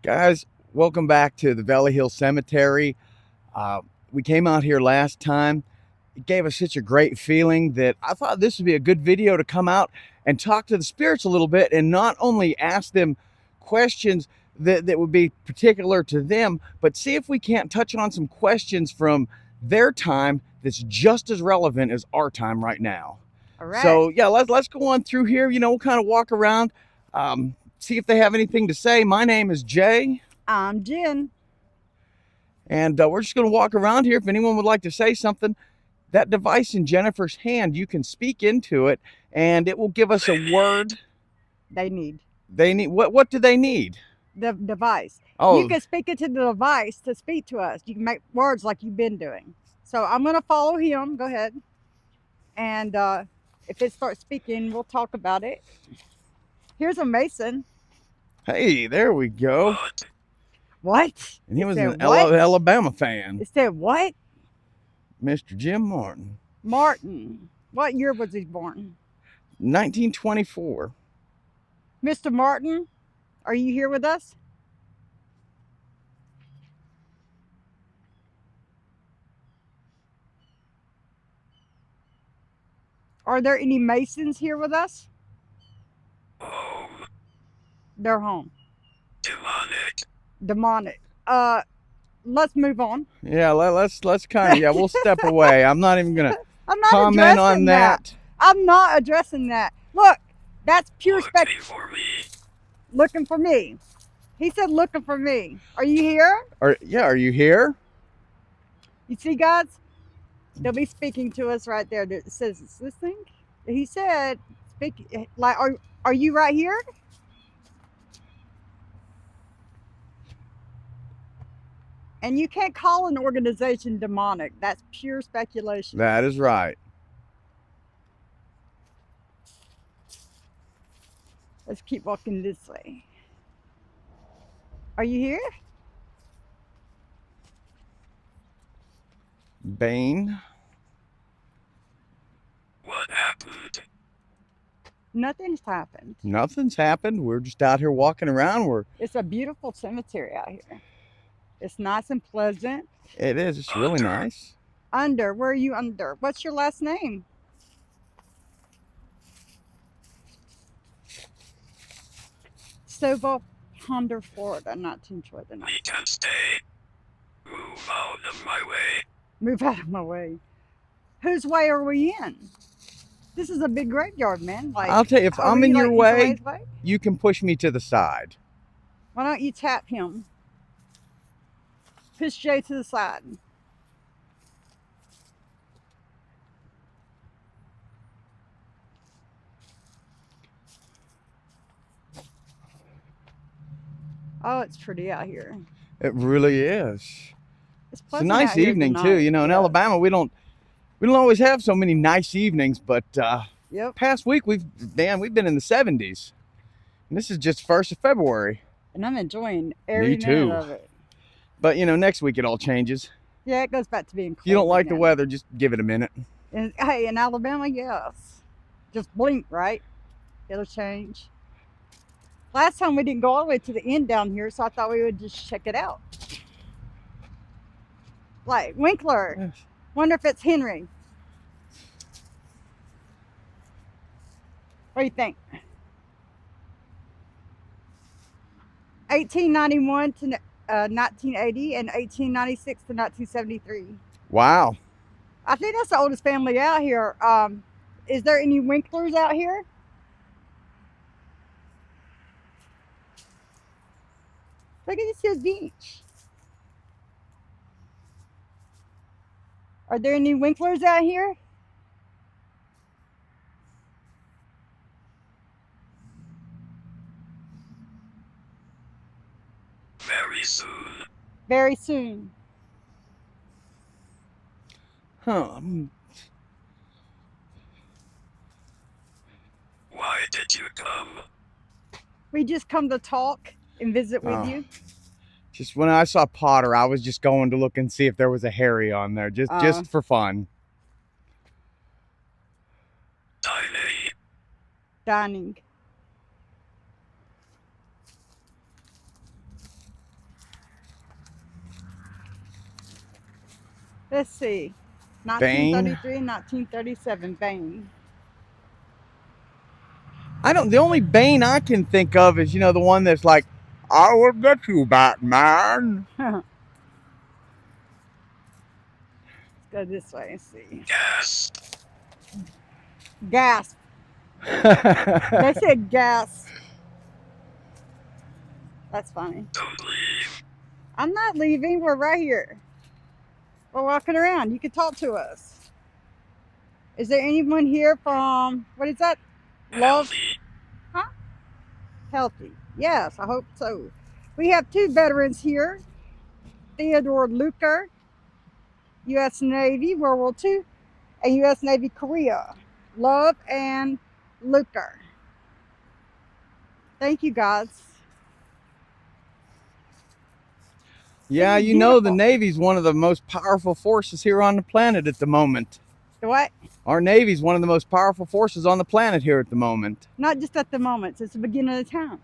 Guys, welcome back to the Valley Hill Cemetery. We came out here last time. It gave us such a great feeling that I thought this would be a good video to come out and talk to the spirits a little bit and not only ask them questions that would be particular to them, but see if we can't touch on some questions from their time that's just as relevant as our time right now. All right. So yeah, let's go on through here. We'll kind of walk around, see if they have anything to say. My name is Jay. I'm Jen. And we're just going to walk around here. If anyone would like to say something, that device in Jennifer's hand, you can speak into it, and it will give us a word. They need What do they need? the device. Oh, You can speak into the device to speak to us. You can make words like you've been doing. So I'm going to follow him. Go ahead. And if it starts speaking, we'll talk about it. Here's a Mason. hey, there we go. What? And he It was said an what? Alabama fan, It said what? Mr. Jim Martin. Martin. What year was he born? 1924. Mr. Martin, are you here with us? Are there any Masons here with us? Home. They're home. Demonic. Let's move on. Yeah, let's kind of we'll step away. I'm not even gonna I'm not comment addressing on that. I'm not addressing that. Look, that's pure spec. Looking for me. Looking for me. He said looking for me. Are you here? Are you here? You see, guys? They'll be speaking to us right there. It says it's this thing. He said, "Speak like are you right here?" And you can't call an organization demonic. That's pure speculation. That is right. Let's keep walking this way. Are you here? Bane. What happened? Nothing's happened. Nothing's happened. We're just out here walking around. It's a beautiful cemetery out here. It's nice and pleasant. It is. It's really nice. Under, where are you under? What's your last name? Sova Ponder, Florida, 1929. We can stay. Move out of my way. Move out of my way. Whose way are we in? This is a big graveyard, man. Like, I'll tell you, if are I'm we, in your like, way, Israel's way? you can push me to the side. Why don't you tap him? Push Jay to the side. Oh, it's pretty out here. It really is. It's It's a pleasant nice out here evening too. tonight. In Yeah. Alabama, we don't always have so many nice evenings, but Yep. past week we've been in the 70s. And this is just 1st of February. And I'm enjoying every too. minute of it. But next week it all changes. Yeah, it goes back to being cold. If you don't like the again. weather, just give it a minute. And hey, in Alabama, yes. Just blink, right? It'll change. Last time we didn't go all the way to the end down here, so I thought we would just check it out. Like Winkler. Yes. Wonder if it's Henry. What do you think? 1891 to 1980 and 1896 to 1973. Wow. I think that's the oldest family out here. Is there any Winklers out here? Look at this here beach. Are there any Winklers out here? Very soon. Very soon. Huh. Why did you come? We just come to talk and visit with Oh. you. Just when I saw Potter, I was just going to look and see if there was a Harry on there, just for fun. Tiny. Dining. Let's see. Bane. 1933 and 1937, Bane. The only Bane I can think of is, the one that's like, I will get you, Batman. Let's go this way and see. Gas. Gasp. They said gas. That's funny. Don't leave. I'm not leaving. We're right here. We're walking around. You can talk to us. Is there anyone here from, what is that? Love? Healthy. Huh? Healthy. Yes, I hope so. We have two veterans here. Theodore Luker, U.S. Navy, World War II, and U.S. Navy Korea. Love and Luker. Thank you, guys. Yeah, This is the beautiful. Navy's one of the most powerful forces here on the planet at the moment. The what? Our Navy's one of the most powerful forces on the planet here at the moment. Not just at the moment. It's the beginning of time.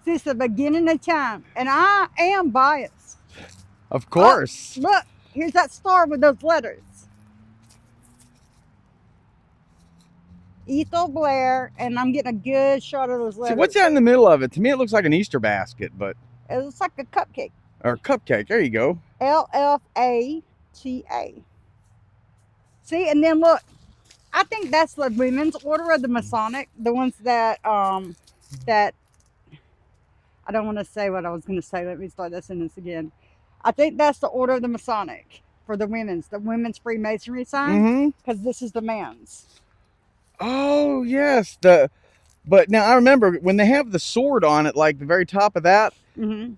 Since the beginning of time. And I am biased. Of course. Look, here's that star with those letters. Ethel Blair, and I'm getting a good shot of those See, letters. what's that in the middle of it? To me, it looks like an Easter basket, but It looks like a cupcake. or a cupcake. There you go. LFATA. See, and then look, I think that's the women's order of the Masonic, the ones that that I don't want to say what I was going to say. Let me start that sentence again. I think that's the order of the Masonic for the women's Freemasonry sign, Mm-hmm. because this is the man's. Oh yes, but now I remember when they have the sword on it, like the very top of that. Mm-hmm.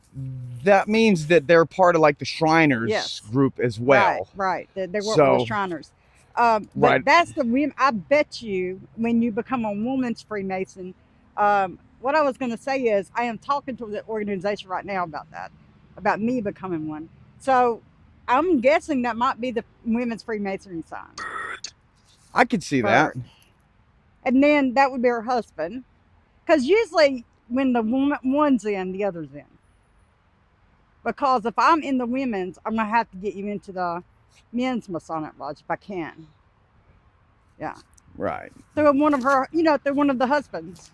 That means that they're part of like the Shriners Yes. group as well. Right. They work with So- the Shriners. But Right. that's the women. I bet you when you become a woman's Freemason, what I was going to say is I am talking to the organization right now about that, about me becoming one. So I'm guessing that might be the women's Freemasonry sign. Bird. I could see that. Bird. And then that would be her husband. Because usually when the one's in, the other's in. Because if I'm in the women's, I'm going to have to get you into the men's Masonic Lodge if I can. Right. Through one of her, through one of the husbands.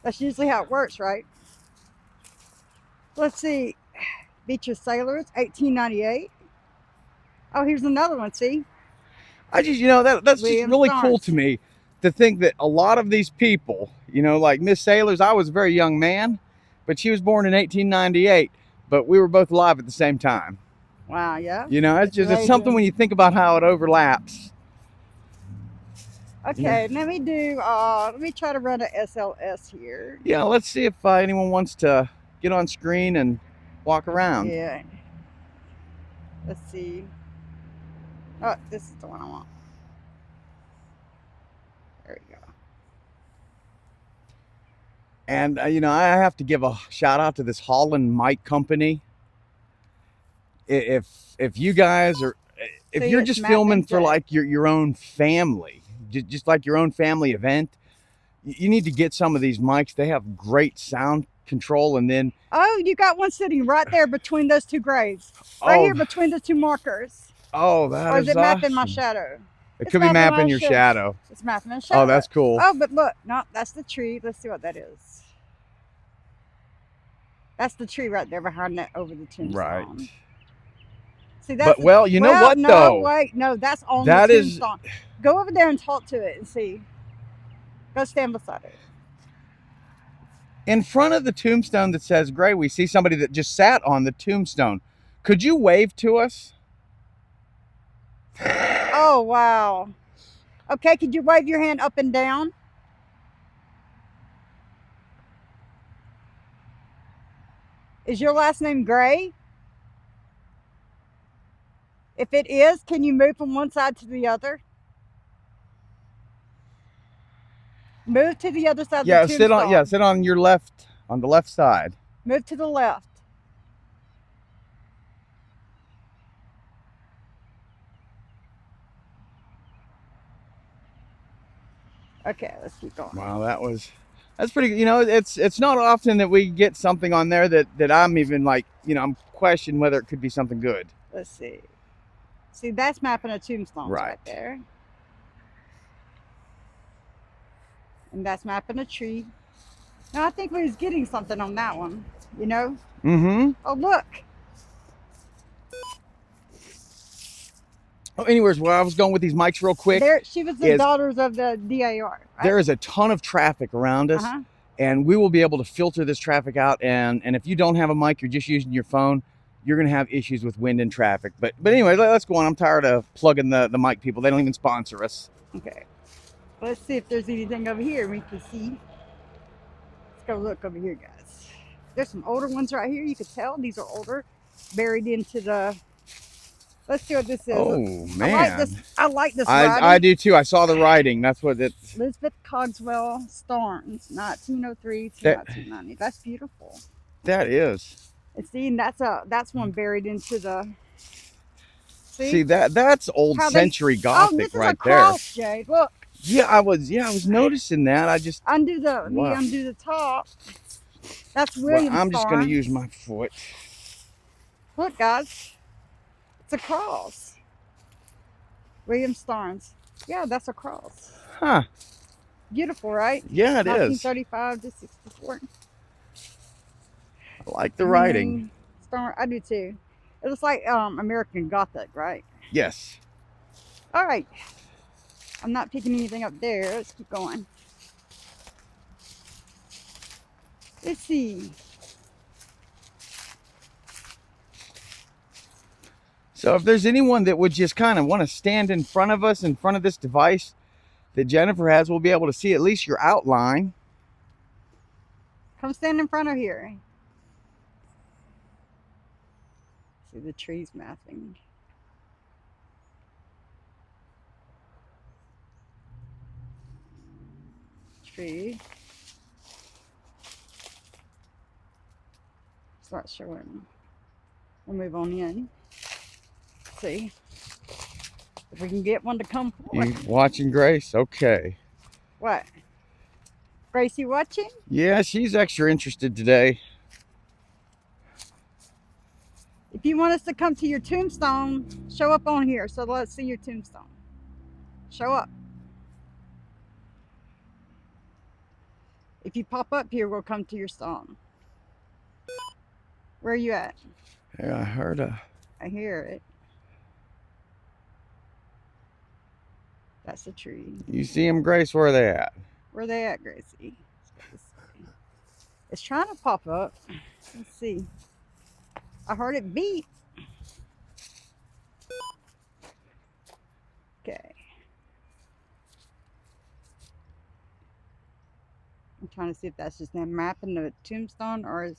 That's usually how it works, right? Let's see. Beecher Sailors, 1898. Oh, here's another one, see? I just, that's just William really cool Starnes. to me to think that a lot of these people, like Miss Sailors, I was a very young man, but she was born in 1898, but we were both alive at the same time. Wow, yeah. It's something when you think about how it overlaps. Okay, let me try to run a SLS here. Yeah, let's see if anyone wants to get on screen and walk around. Yeah. Let's see. Oh, this is the one I want. There we go. And I have to give a shout out to this Holland Mic Company. If you guys are, if See, you're it's just Matt filming and for Jay. like your own family, just like your own family event, you need to get some of these mics. They have great sound control, and then Oh, you got one sitting right there between those two graves. Right here between the two markers. that Or is is it mapping my awesome. shadow? It It's could be mapping my mapping your shadow. It's mapping my shadow. Oh, that's cool. Oh, but look, no, that's the tree. Let's see what that is. That's the tree right there behind that over the tombstone. Right. See, that's But you know what no, though? wait, no, that's on That the is- tombstone. Go over there and talk to it and see. Go stand beside it. In front of the tombstone that says Gray, we see somebody that just sat on the tombstone. Could you wave to us? Oh, wow. Okay, could you wave your hand up and down? Is your last name Gray? If it is, can you move from one side to the other? Move to the other side of Yeah, the tombstone. sit on your left, on the left side. Move to the left. Okay, let's keep going. Wow, That's pretty. You know, it's not often that we get something on there that I'm even like, you know, I'm questioning whether it could be something good. Let's see. See, that's mapping a tombstone right Right. there. And that's mapping a tree. Now, I think we was getting something on that one, you know? Mm-hmm. Oh, look. Oh, anyways, where I was going with these mics real quick, There, she was the is daughters of the DAR, right? there is a ton of traffic around us, Uh-huh. and we will be able to filter this traffic out. And if you don't have a mic, you're just using your phone, you're gonna have issues with wind and traffic. But anyway, let's go on. I'm tired of plugging the mic people. They don't even sponsor us. Okay. Let's see if there's anything over here we can see. Let's go look over here, guys. There's some older ones right here. You can tell these are older, buried into the. Let's see what this is. Oh man, I like this. I do too. I saw the writing. That's what it's. Elizabeth Cogswell Starnes, 1903 to 1990. That's beautiful. That is. And see, and that's one buried into the. See that's old century Gothic this is right a cross, there. Jade. Look. Yeah, I was noticing that. I just undo the top. That's William. Well, I'm just going to use my foot. Look, guys, it's a cross. William Starnes. Yeah, that's a cross. Huh. Beautiful, right? Yeah, it is. 1935 to 64. I like the writing. I do too. It looks like American Gothic, right? Yes. All right. I'm not picking anything up there. Let's keep going. Let's see. So if there's anyone that would just kind of want to stand in front of us, in front of this device that Jennifer has, we'll be able to see at least your outline. Come stand in front of here. See the trees mapping. Tree. It's not showing. We'll move on in. See if we can get one to come forward. You watching Grace? Okay. What? Gracie watching? Yeah, she's extra interested today. If you want us to come to your tombstone, show up on here. So let's see your tombstone. Show up. If you pop up here, we'll come to your stone. Where are you at? Yeah, I heard I hear it. That's a tree. You see them, Grace? Where are they at? Where are they at, Gracie? It's trying to pop up. Let's see. I heard it beep. Okay. I'm trying to see if that's just them mapping the tombstone, or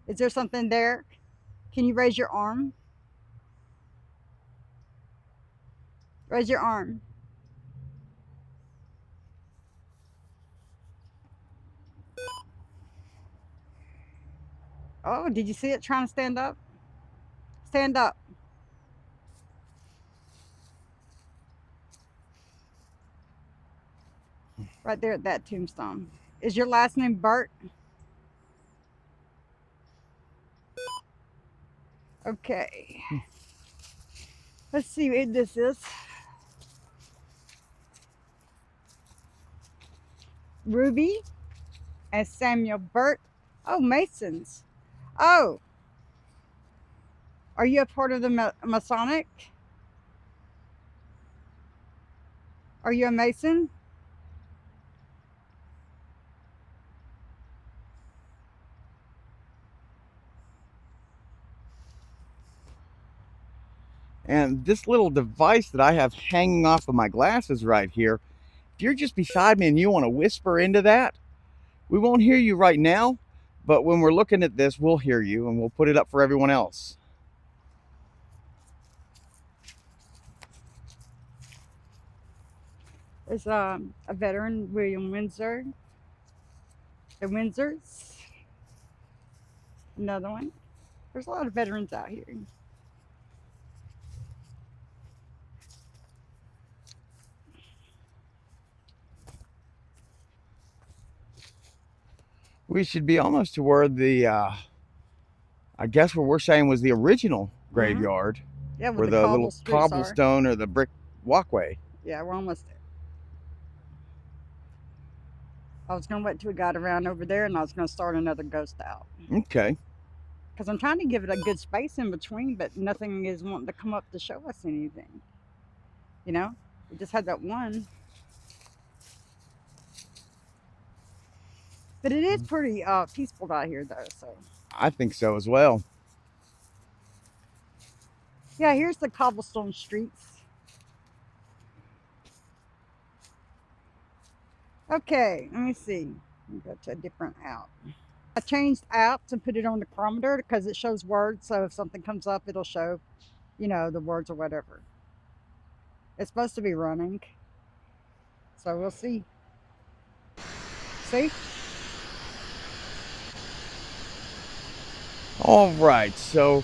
is there something there? Can you raise your arm? Raise your arm. Oh, did you see it trying to stand up? Stand up. Right there at that tombstone. Is your last name Burt? Okay. Let's see what this is. Ruby and Samuel Burt. Oh, Masons. Oh. Are you a part of the Masonic? Are you a Mason? And this little device that I have hanging off of my glasses right here, if you're just beside me and you want to whisper into that, we won't hear you right now, but when we're looking at this, we'll hear you and we'll put it up for everyone else. There's a veteran, William Windsor. The Windsors. Another one. There's a lot of veterans out here. We should be almost to where the, I guess what we're saying was the original graveyard, Yeah, where where the little streets are. cobblestone or the brick walkway. Yeah, we're almost there. I was gonna wait till we got around over there, and I was gonna start another ghost out. Okay. Because I'm trying to give it a good space in between, but nothing is wanting to come up to show us anything. You know, we just had that one. But it is pretty peaceful out here, though. So I think so as well. yeah, here's the cobblestone streets. Okay, let me see. Let me go to a different app. I changed apps and put it on the chronometer because it shows words. So if something comes up, it'll show, you know, the words or whatever. It's supposed to be running. So we'll see. See? All right, so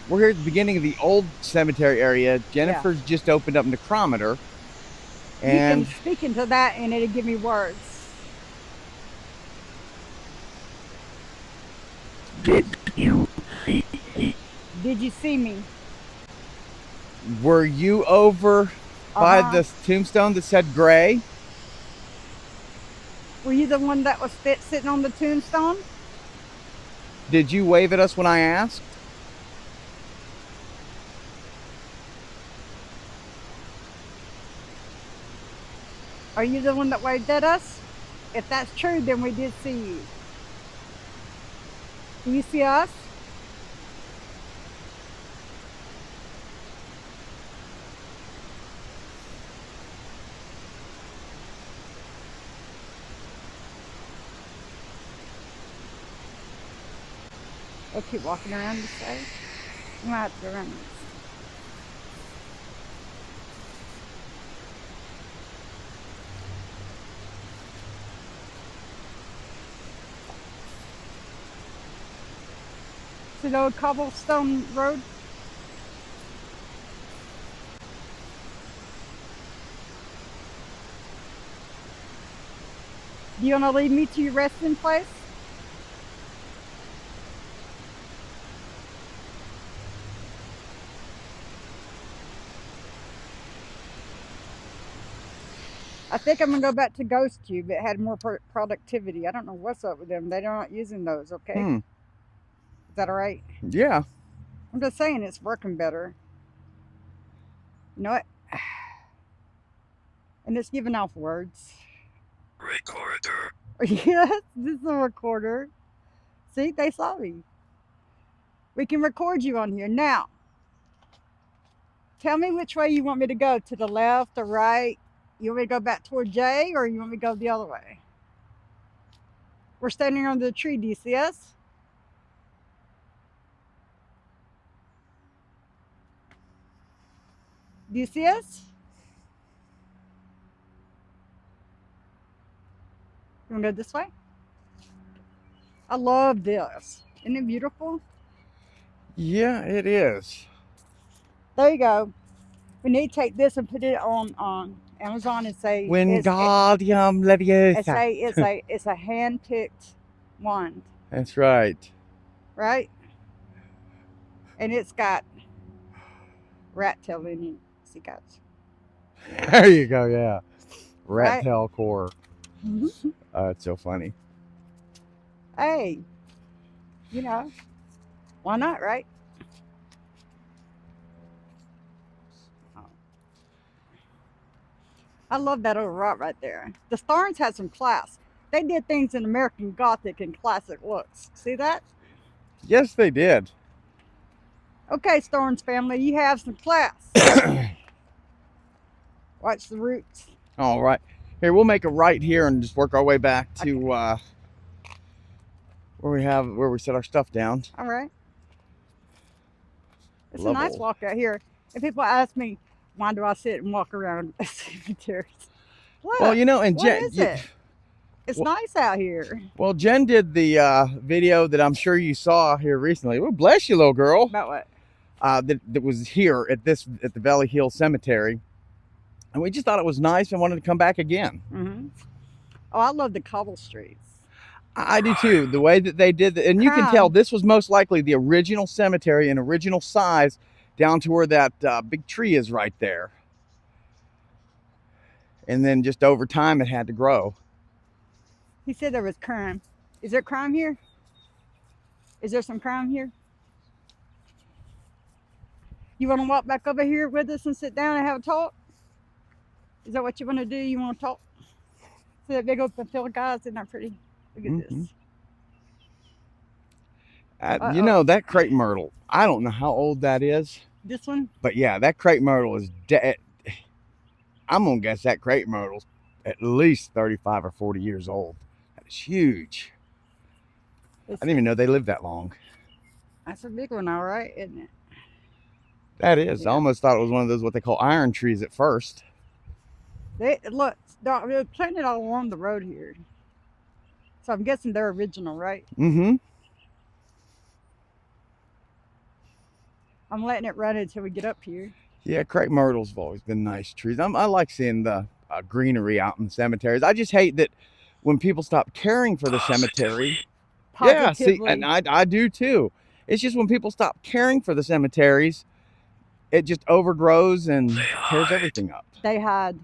we're here at the beginning of the old cemetery area. Jennifer's just opened up Necrometer. And you can speak into that and it'll give me words. Did you see me? Did you see me? were you over by Uh-huh. the tombstone that said gray? Were you the one that was sitting on the tombstone? Did you wave at us when I asked? Are you the one that waved at us? If that's true, then we did see you. Do you see us? We'll keep walking around this way. We might have to go around this. See the old cobblestone road? Do you want to lead me to your resting place? I think I'm gonna go back to Ghost Tube. It had more productivity. I don't know what's up with them. They're not using those, okay? Is that all right? Yeah. I'm just saying it's working better. You know what? And it's giving off words. Recorder. Yes, this is a recorder. See, they saw me. We can record you on here. Now, tell me which way you want me to go. To the left or right? You want me to go back toward Jay or you want me to go the other way? We're standing under the tree. Do you see us? Do you see us? You want to go this way? I love this. Isn't it beautiful? Yeah, it is. There you go. We need to take this and put it on Amazon and say Wingardium and Leviosa. say it's a hand-picked wand, That's right. right? And it's got rat tail in it. See, guys. There you go, yeah. Rat Right. tail core. Oh, it's so funny. Hey, you know, why not, right? I love that old rock right there. The Starnes had some class. They did things in American Gothic and classic looks. See that? Yes, they did. Okay, Starnes family, you have some class. Watch the roots. All right. Here, we'll make a right here and just work our way back to where we set our stuff down. All right. It's a Level. nice walk out here. And people ask me, why do I sit and walk around cemeteries? Look, Well, you know, and what Jen, is it? It's nice out here. well, Jen did the video that I'm sure you saw here recently. Well, bless you, little girl. About what? That was here at the Valley Hill Cemetery, and we just thought it was nice and wanted to come back again. Oh, I love the cobble streets. I do too. The way that they did and you can tell Crown. this was most likely the original cemetery and original size, down to where that big tree is right there. And then just over time, it had to grow. He said there was crime. Is there crime here? Is there some crime here? You want to walk back over here with us and sit down and have a talk? Is that what you want to do? You want to talk? See that big open field, guys? Isn't that pretty? Look at this. You know, that crepe myrtle, I don't know how old that is. This one? But yeah, that crepe myrtle is dead. I'm going to guess that crepe myrtle's at least 35 or 40 years old. That is huge. I didn't even know they lived that long. That's a big one, all right, isn't it? That is. Yeah. I almost thought it was one of those what they call iron trees at first. Look, they're planted all along the road here. So I'm guessing they're original, right? Mm-hmm. I'm letting it run until we get up here. Yeah, crepe myrtles have always been nice trees. I like seeing the greenery out in the cemeteries. I just hate that when people stop caring for the cemetery. Yeah, see, and I do too. It's just when people stop caring for the cemeteries, it just overgrows and tears everything up. They had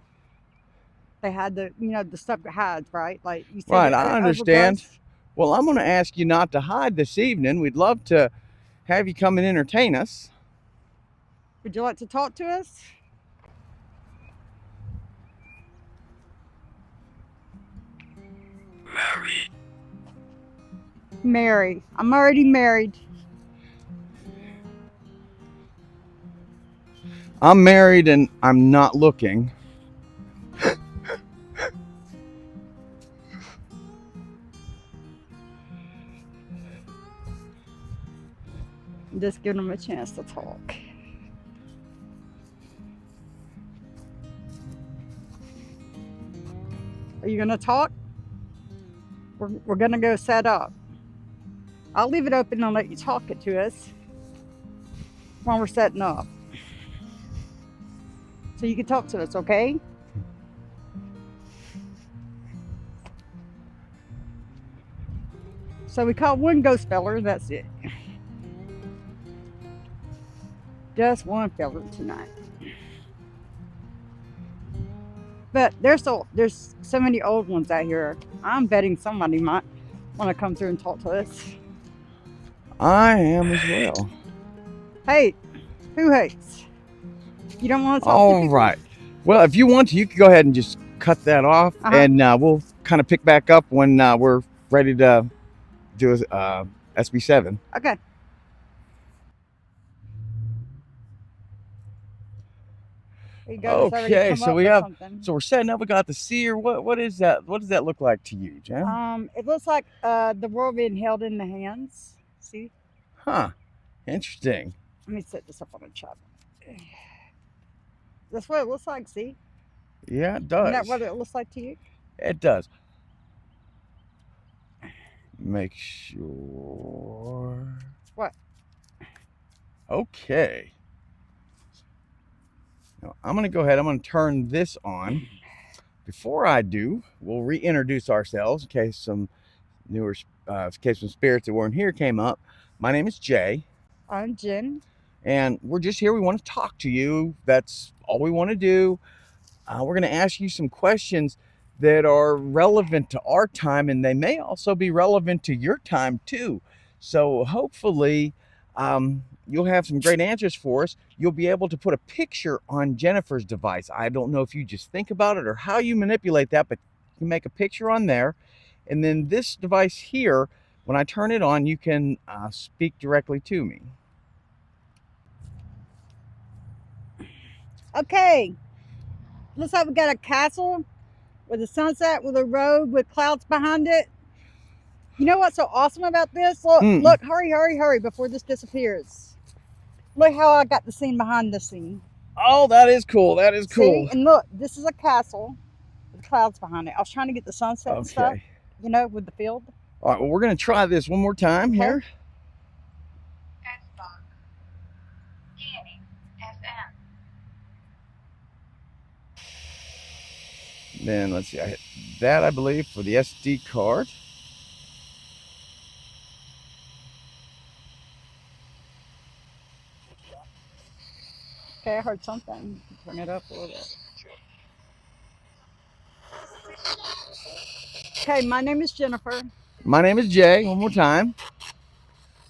the, you know, the stuff that hides, right? Like you said. Right, I understand. Well, I'm going to ask you not to hide this evening. We'd love to have you come and entertain us. Would you like to talk to us? Mary. Mary. I'm already married. I'm married and I'm not looking. Just giving them a chance to talk. Are you gonna talk? We're gonna go set up. I'll leave it open and let you talk it to us while we're setting up. So you can talk to us, okay? So we caught one ghost feller, that's it. Just one feller tonight. But there's so many old ones out here. I'm betting somebody might want to come through and talk to us. I am as well. Hey, who hates? You don't want to talk to All people? right. Well, if you want to, you can go ahead and just cut that off, and we'll kind of pick back up when we're ready to do a SB7. Okay. Okay, so we're setting up. We got the seer. What is that? What does that look like to you, Jen? It looks like the world being held in the hands. See? Huh. Interesting. Let me set this up on a chop. That's what it looks like, see? Yeah, it does. Isn't that what it looks like to you? It does. Make sure. What? Okay. Now, I'm going to go ahead. I'm going to turn this on. Before I do, we'll reintroduce ourselves in case some spirits that weren't here came up. My name is Jay. I'm Jen. And we're just here. We want to talk to you. That's all we want to do. We're going to ask you some questions that are relevant to our time, and they may also be relevant to your time too. So hopefully you'll have some great answers for us. You'll be able to put a picture on Jennifer's device. I don't know if you just think about it or how you manipulate that, but you can make a picture on there. And then this device here, when I turn it on, you can speak directly to me. Okay. Looks like we got a castle with a sunset with a road with clouds behind it. You know what's so awesome about this? Look, look, hurry before this disappears. Look how I got the scene behind the scene. Oh, that is cool. That is cool. See? And look, this is a castle with clouds behind it. I was trying to get the sunset stuff, you know, with the field. All right, well, we're going to try this one more time here. Xbox. Scanning. SM. Then let's see, I hit that, I believe, for the SD card. heard something. Turn it up a little bit. Okay, my name is Jennifer. My name is Jay. One more time.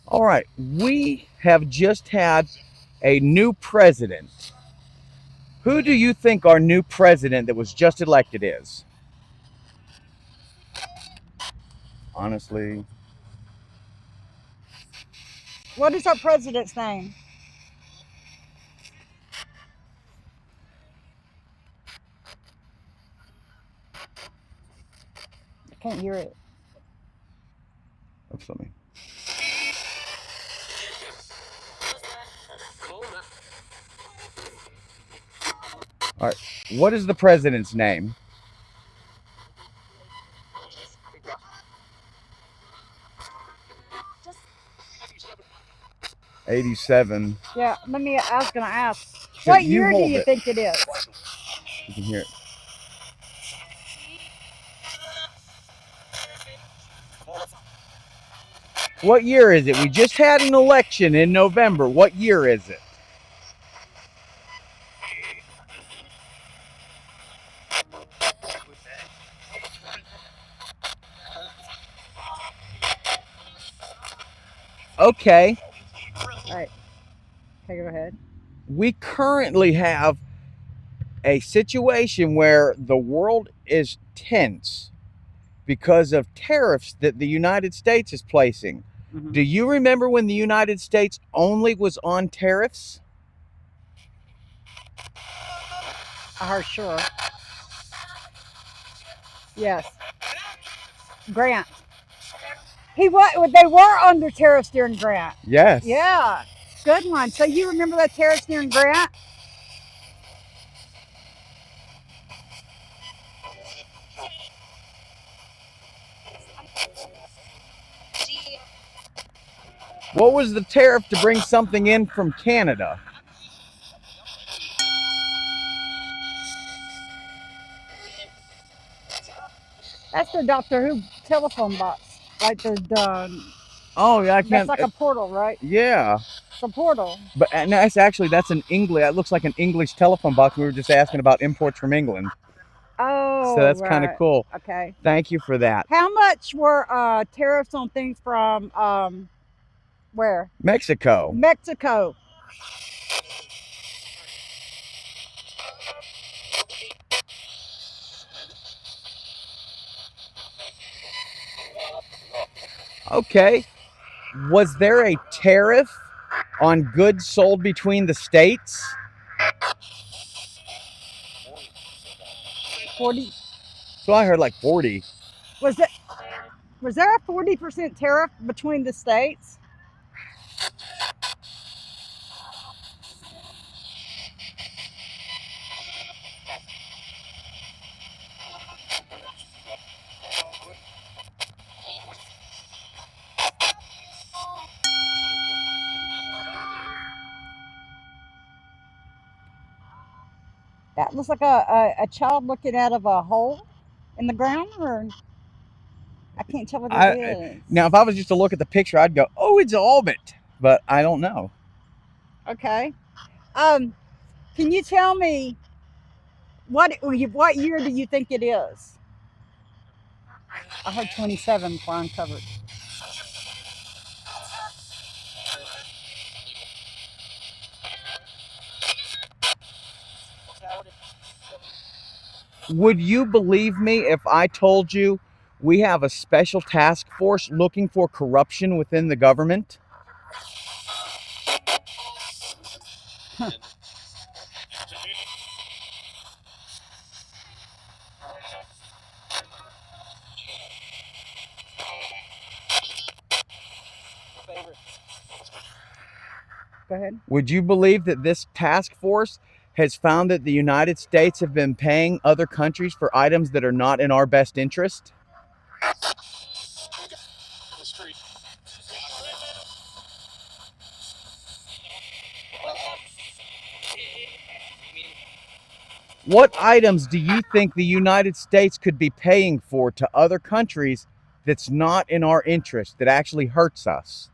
All right. We have just had a new president. Who do you think our new president that was just elected is? Honestly, What is our president's name? I can't hear it. oops, let me. All right. What is the president's name? '87. Yeah, I was gonna ask. Here, What you year do hold you it. think it is? You can hear it. What year is it? We just had an election in November. What year is it? Okay. All right. Okay, go ahead. We currently have a situation where the world is tense because of tariffs that the United States is placing. Mhm. Do you remember when the United States only was on tariffs? I heard sure. Yes. Grant. They were under tariffs during Grant. Yes. Yeah. Good one. So you remember that tariffs during Grant? What was the tariff to bring something in from Canada? That's the Doctor Who telephone box. Like Oh, yeah, I that's can't. like a portal, right? Yeah. It's a portal. But no, that's an English. That looks like an English telephone box. We were just asking about imports from England. Oh, So that's kind of right. cool. Okay. Thank you for that. How much were tariffs on things from where? Mexico. Mexico. Okay. Was there a tariff on goods sold between the states? 40. So I heard like 40. Was there a 40% tariff between the states? That looks like a child looking out of a hole in the ground, or I can't tell what it is. Now, if I was just to look at the picture, I'd go, "Oh, it's an orbit," but I don't know. Okay. Can you tell me what year do you think it is? I heard 27 before I'm covered. Would you believe me if I told you we have a special task force looking for corruption within the government? Go ahead. Would you believe that this task force has found that the United States have been paying other countries for items that are not in our best interest? What items do you think the United States could be paying for to other countries that's not in our interest, that actually hurts us?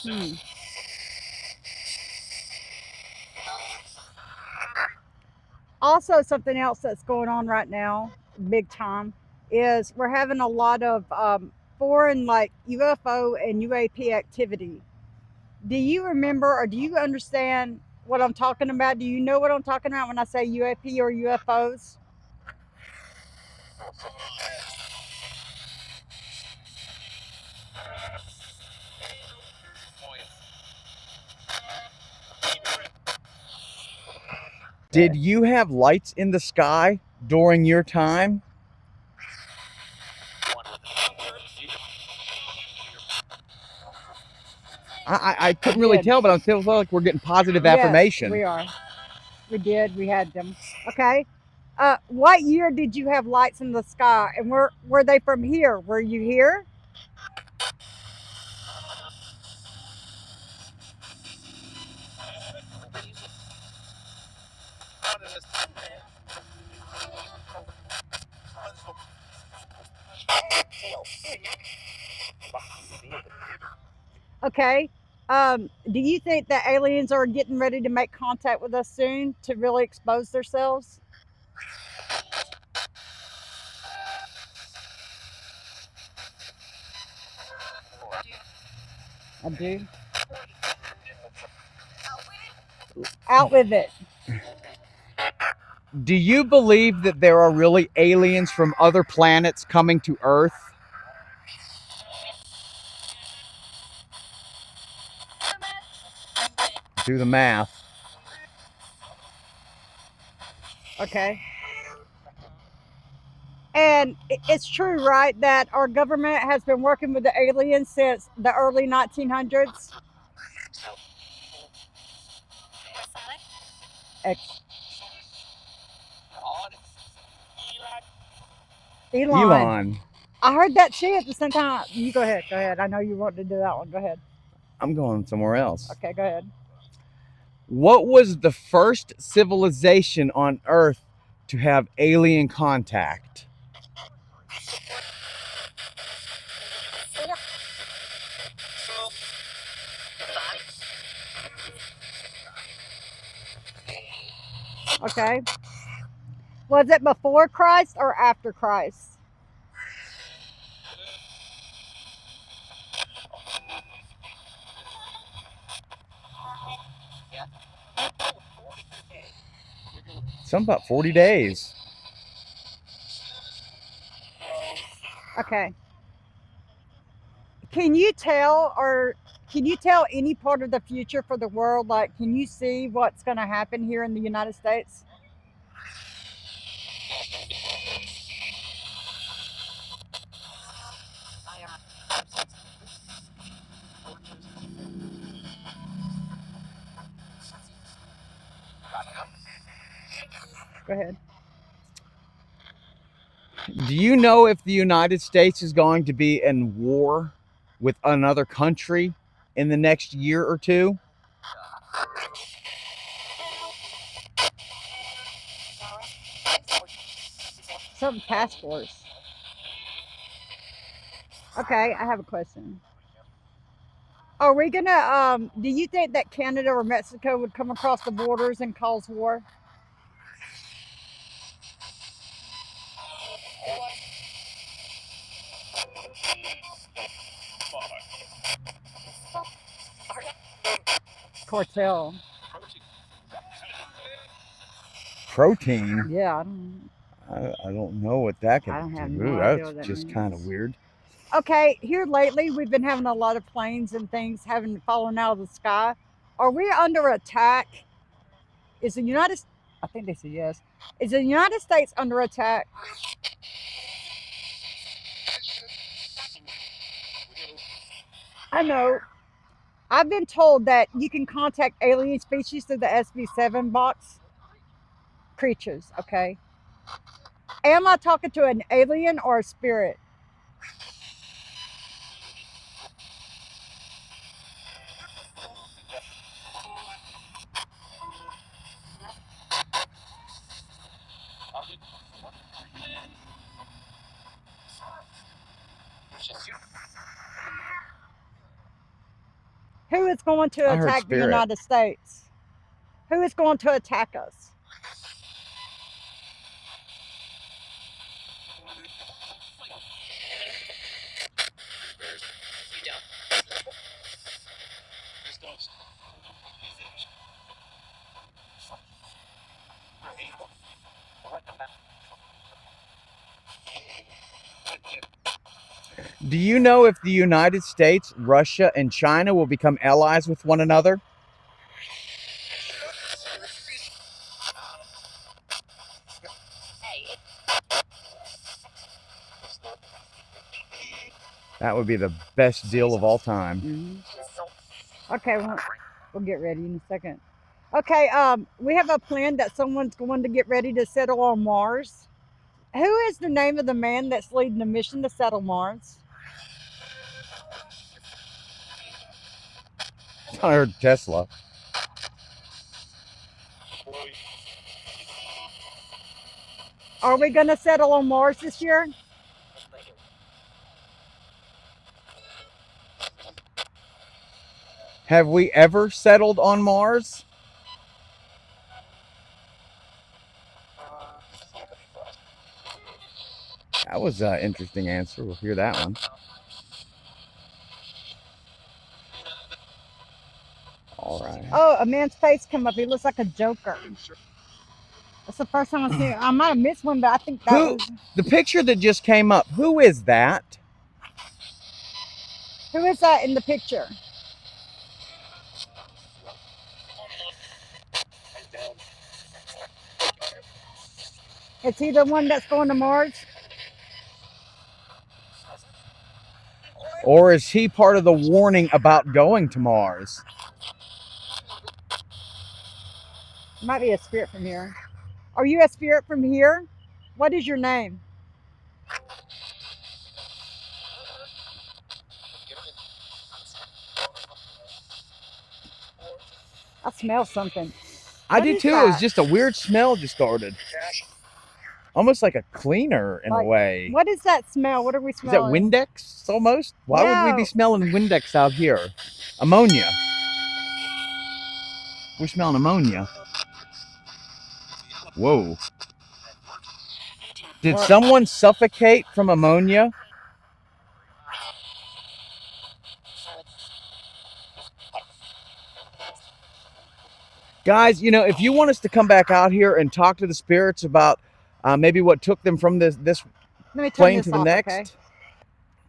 Hmm. Also, something else that's going on right now, big time, is we're having a lot of foreign like UFO and UAP activity. Do you remember or do you understand what I'm talking about? Do you know what I'm talking about when I say UAP or UFOs? Did you have lights in the sky during your time? I couldn't really Did. tell, but I still feel like we're getting positive Yes, affirmation. we are. We did. We had them. Okay. What year did you have lights in the sky? And were they from here? Were you here? Okay. Do you think that aliens are getting ready to make contact with us soon to really expose themselves? I do. Out with it. Do you believe that there are really aliens from other planets coming to Earth? Do the math. Okay. And it's true, right, that our government has been working with the aliens since the early 1900s? Ex- Elon. Elon. I heard that too at the same time. You go ahead. Go ahead. I know you want to do that one. Go ahead. I'm going somewhere else. Okay, go ahead. What was the first civilization on Earth to have alien contact? Okay. Was it before Christ or after Christ? Some about 40 days. Okay. Can you tell or can you tell any part of the future for the world? Like, can you see what's going to happen here in the United States? Go ahead. Do you know if the United States is going to be in war with another country in the next year or two? Some task force. Okay, I have a question. Are we gonna? Do you think that Canada or Mexico would come across the borders and cause war? Cartel. Protein? Yeah, I don't know what that I could don't have no do. idea That's what that just kind of means. weird. Okay, here lately we've been having a lot of planes and things having fallen out of the sky. Are we under attack? Is the United? I think they say yes. Is the United States under attack? I know. I've been told that you can contact alien species through the SB7 box creatures. Okay. Am I talking to an alien or a spirit? Who is going to I heard attack the spirit. United States? Who is going to attack us? Do you know if the United States, Russia, and China will become allies with one another? That would be the best deal of all time. Okay, we'll get ready in a second. Okay, we have a plan that someone's going to get ready to settle on Mars. Who is the name of the man that's leading the mission to settle Mars? I heard Tesla. Are we going to settle on Mars this year? Have we ever settled on Mars? That was an interesting answer. We'll hear that one. All right. Oh, a man's face come up. He looks like a Joker. That's the first time I've seen it. I might have missed one, but I think that Who? was... The picture that just came up, who is that? Who is that in the picture? Is he the one that's going to Mars? Or is he part of the warning about going to Mars? Might be a spirit from here. Are you a spirit from here? What is your name? I smell something. I What do is too. It was that? just a weird smell just started. Almost like a cleaner in a Like, way. What is that smell? What are we Is that smelling? Windex almost? Why would we No. be smelling Windex out here? Ammonia. We're smelling ammonia. Whoa. Did What? someone suffocate from ammonia? Guys, you know, if you want us to come back out here and talk to the spirits about maybe what took them from this Let me turn plane this to the off, next, okay?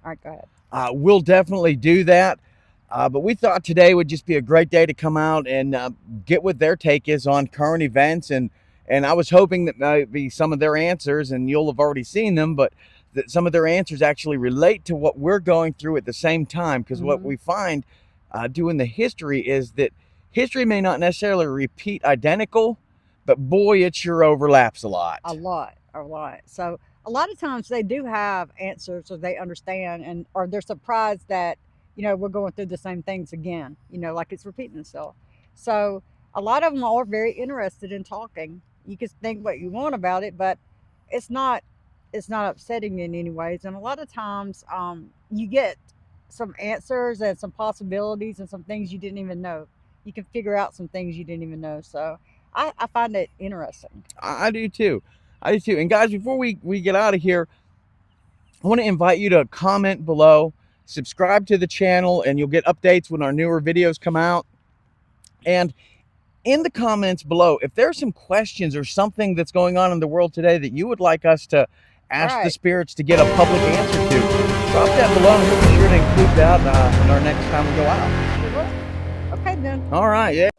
All right, go ahead. we'll definitely do that. But we thought today would just be a great day to come out and get what their take is on current events. And I was hoping that maybe some of their answers, and you'll have already seen them, but that some of their answers actually relate to what we're going through at the same time. Because what we find doing the history is that history may not necessarily repeat identical, but boy, it sure overlaps a lot. A lot. So a lot of times they do have answers, or they understand, or they're surprised that, you know, we're going through the same things again, you know, like it's repeating itself. So a lot of them are very interested in talking. You can think what you want about it, but it's not upsetting in any ways. And a lot of times you get some answers and some possibilities and some things you didn't even know. You can figure out some things you didn't even know. So I find it interesting. I do too. And guys, before we get out of here, I want to invite you to comment below, subscribe to the channel, and you'll get updates when our newer videos come out. And in the comments below, if there's some questions or something that's going on in the world today that you would like us to ask the Right. spirits to get a public answer to, drop that below and we'll be sure to include that in our next time we go out. Okay then. All right, yeah.